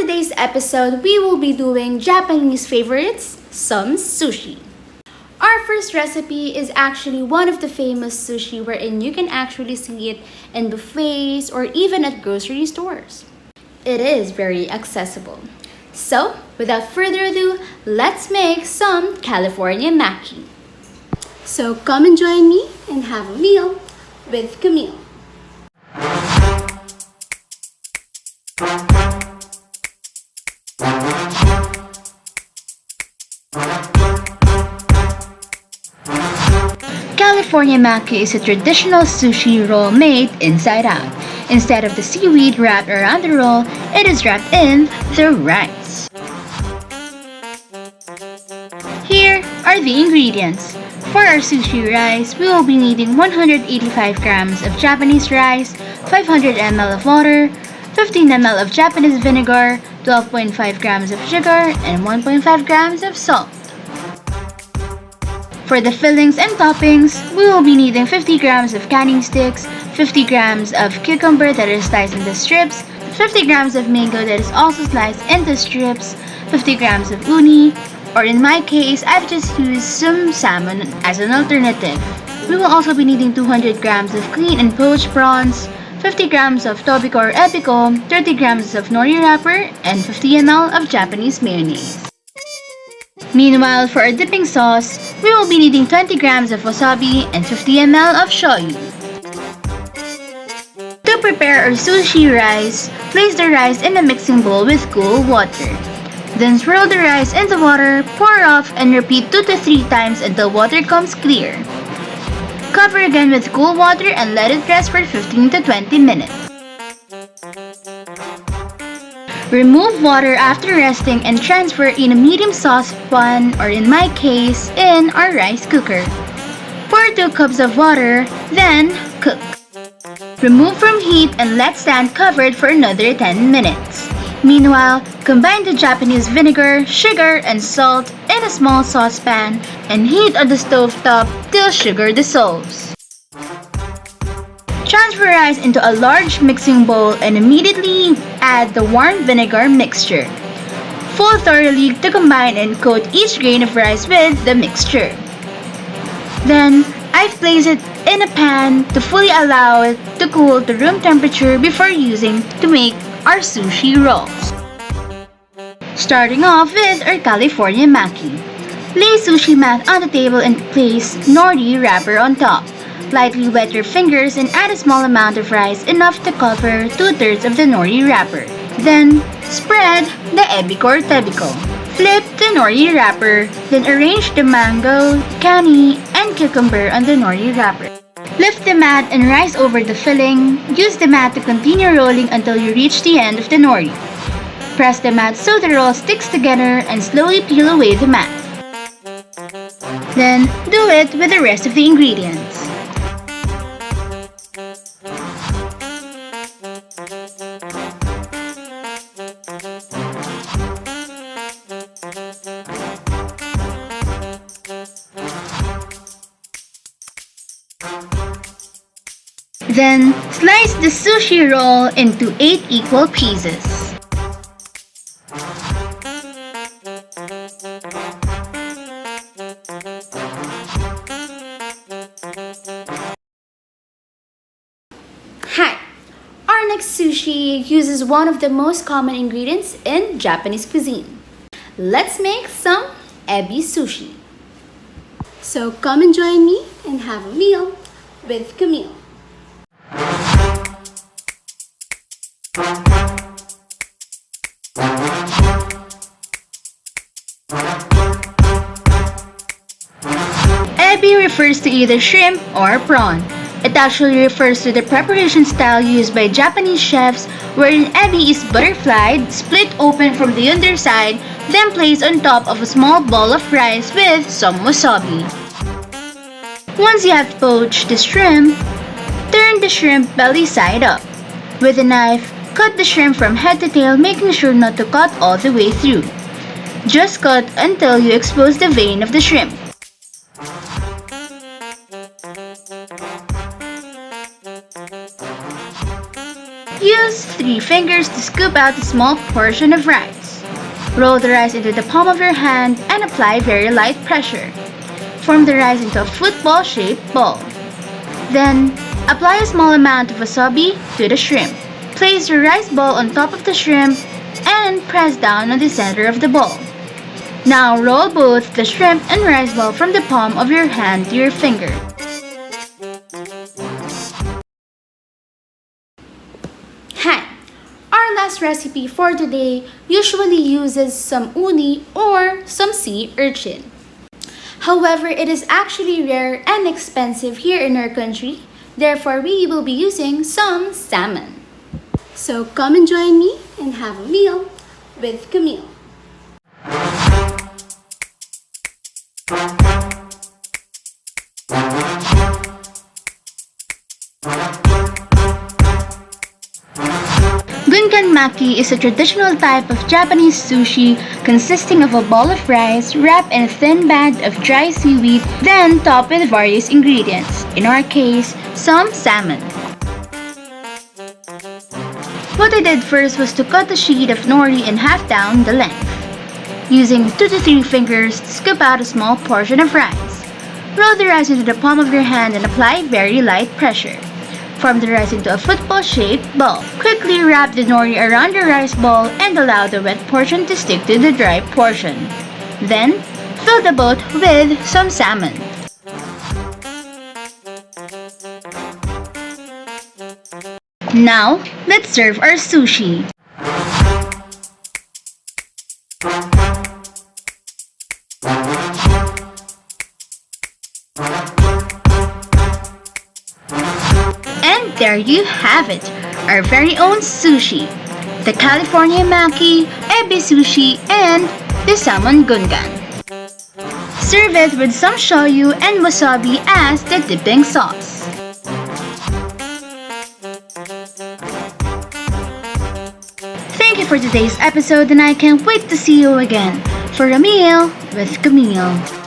today's episode, we will be doing Japanese favorites, some sushi. Our first recipe is actually one of the famous sushi wherein you can actually see it in buffets or even at grocery stores. It is very accessible. So, without further ado, let's make some California maki. So come and join me and have a meal with Camille. California maki is a traditional sushi roll made inside out. Instead of the seaweed wrapped around the roll, it is wrapped in the rice. Here are the ingredients. For our sushi rice, we will be needing 185 grams of Japanese rice, 500 ml of water, 15 ml of Japanese vinegar, 12.5 grams of sugar, and 1.5 grams of salt. For the fillings and toppings, we will be needing 50 grams of canning sticks, 50 grams of cucumber that is sliced into strips, 50 grams of mango that is also sliced into strips, 50 grams of uni, or in my case, I've just used some salmon as an alternative. We will also be needing 200 grams of clean and poached prawns, 50 grams of tobiko or epiko, 30 grams of nori wrapper, and 50 ml of Japanese mayonnaise. Meanwhile, for our dipping sauce, we will be needing 20 grams of wasabi and 50 ml of shoyu. To prepare our sushi rice, place the rice in a mixing bowl with cool water. Then swirl the rice in the water, pour off, and repeat 2 to 3 times until water comes clear. Cover again with cool water and let it rest for 15 to 20 minutes. Remove water after resting and transfer in a medium saucepan, or in my case, in our rice cooker. Pour 2 cups of water, then cook. Remove from heat and let stand covered for another 10 minutes. Meanwhile, combine the Japanese vinegar, sugar, and salt in a small saucepan and heat on the stove top till sugar dissolves. Transfer rice into a large mixing bowl and immediately add the warm vinegar mixture. Fold thoroughly to combine and coat each grain of rice with the mixture. Then, I've placed it in a pan to fully allow it to cool to room temperature before using to make our sushi rolls. Starting off with our California maki. Lay sushi mat on the table and place nori wrapper on top. Lightly wet your fingers and add a small amount of rice, enough to cover 2/3 of the nori wrapper. Then, spread the epiko or tebiko. Flip the nori wrapper, then arrange the mango, kani, and cucumber on the nori wrapper. Lift the mat and rise over the filling. Use the mat to continue rolling until you reach the end of the nori. Press the mat so the roll sticks together and slowly peel away the mat. Then, do it with the rest of the ingredients. Then, slice the sushi roll into 8 equal pieces. Hi! Our next sushi uses one of the most common ingredients in Japanese cuisine. Let's make some ebi sushi. So come and join me and have a meal with Camille. Ebi refers to either shrimp or prawn. It actually refers to the preparation style used by Japanese chefs, wherein ebi is butterflied, split open from the underside, then placed on top of a small ball of rice with some wasabi. Once you have poached the shrimp, turn the shrimp belly side up. With a knife, cut the shrimp from head to tail, making sure not to cut all the way through. Just cut until you expose the vein of the shrimp. Use 3 fingers to scoop out a small portion of rice. Roll the rice into the palm of your hand and apply very light pressure. Form the rice into a football-shaped ball. Then, apply a small amount of wasabi to the shrimp. Place your rice ball on top of the shrimp and press down on the center of the ball. Now roll both the shrimp and rice ball from the palm of your hand to your finger. Hi! Our last recipe for today usually uses some uni or some sea urchin. However, it is actually rare and expensive here in our country, therefore we will be using some salmon. So come and join me and have a meal with Camille. Gunkan maki is a traditional type of Japanese sushi consisting of a ball of rice wrapped in a thin band of dry seaweed, then topped with various ingredients, in our case, some salmon. What I did first was to cut a sheet of nori in half down the length. Using 2 to 3 fingers to scoop out a small portion of rice. Roll the rice into the palm of your hand and apply very light pressure. Form the rice into a football-shaped ball. Quickly wrap the nori around the rice ball and allow the wet portion to stick to the dry portion. Then, fill the both with some salmon. Now, let's serve our sushi. And there you have it, our very own sushi. The California maki, ebi sushi, and the salmon gungan. Serve it with some shoyu and wasabi as the dipping sauce. Thank you for today's episode and I can't wait to see you again for a meal with Camille.